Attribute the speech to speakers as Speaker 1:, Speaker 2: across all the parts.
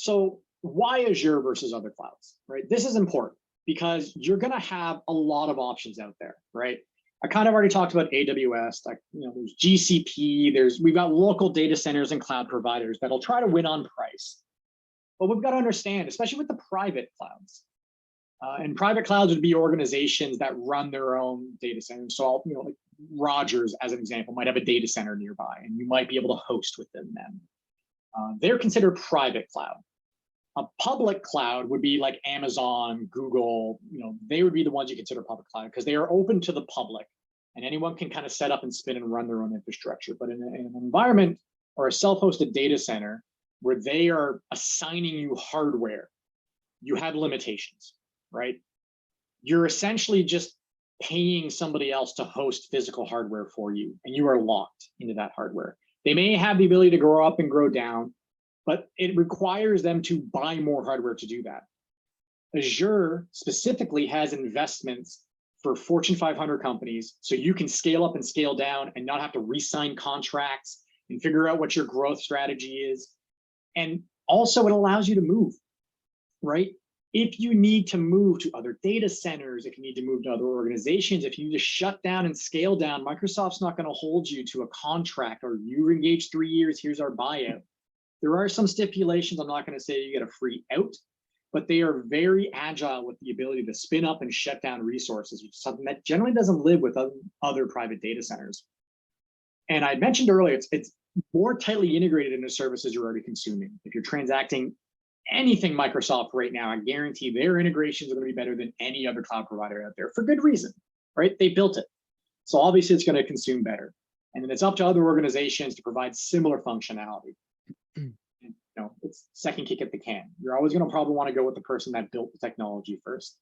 Speaker 1: So why Azure versus other clouds, right? This is important because you're going to have a lot of options out there, right? I kind of already talked about AWS, like, there's GCP, we've got local data centers and cloud providers that'll try to win on price. But we've got to understand, especially with the private clouds, and private clouds would be organizations that run their own data centers. So, like Rogers, as an example, might have a data center nearby, and you might be able to host within them. They're considered private cloud. A public cloud would be like Amazon, Google, they would be the ones you consider public cloud because they are open to the public and anyone can kind of set up and spin and run their own infrastructure. But in an environment or a self-hosted data center where they are assigning you hardware, you have limitations, right? You're essentially just paying somebody else to host physical hardware for you, and you are locked into that hardware. They may have the ability to grow up and grow down, but it requires them to buy more hardware to do that. Azure specifically has investments for Fortune 500 companies, so you can scale up and scale down and not have to re-sign contracts and figure out what your growth strategy is. And also it allows you to move, right? If you need to move to other data centers, if you need to move to other organizations, if you need to shut down and scale down, Microsoft's not going to hold you to a contract or you engage 3 years, here's our buyout. There are some stipulations. I'm not going to say you get a free out, but they are very agile with the ability to spin up and shut down resources, which is something that generally doesn't live with other private data centers. And I mentioned earlier, it's more tightly integrated into services you're already consuming. If you're transacting anything Microsoft right now, I guarantee their integrations are going to be better than any other cloud provider out there for good reason, right? They built it. So obviously it's going to consume better. And then it's up to other organizations to provide similar functionality. It's second kick at the can. You're always going to probably want to go with the person that built the technology first.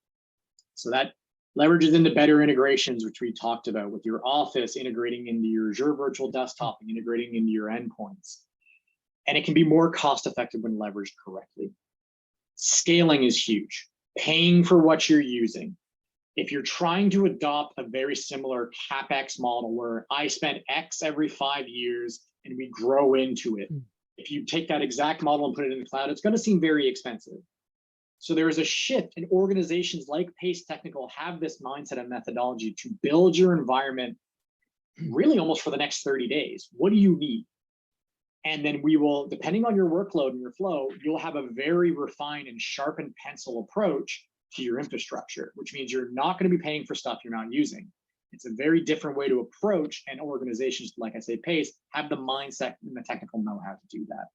Speaker 1: So that leverages into better integrations, which we talked about with your Office, integrating into your Azure virtual desktop and integrating into your endpoints. And it can be more cost effective when leveraged correctly. Scaling is huge. Paying for what you're using. If you're trying to adopt a very similar CapEx model where I spend X every 5 years and we grow into it, if you take that exact model and put it in the cloud, it's going to seem very expensive. So there is a shift, and organizations like Pace Technical have this mindset and methodology to build your environment really almost for the next 30 days. What do you need? And then we will, depending on your workload and your flow, you'll have a very refined and sharpened pencil approach to your infrastructure, which means you're not going to be paying for stuff you're not using. It's a very different way to approach, and organizations, like I say, Pace, have the mindset and the technical know-how to do that.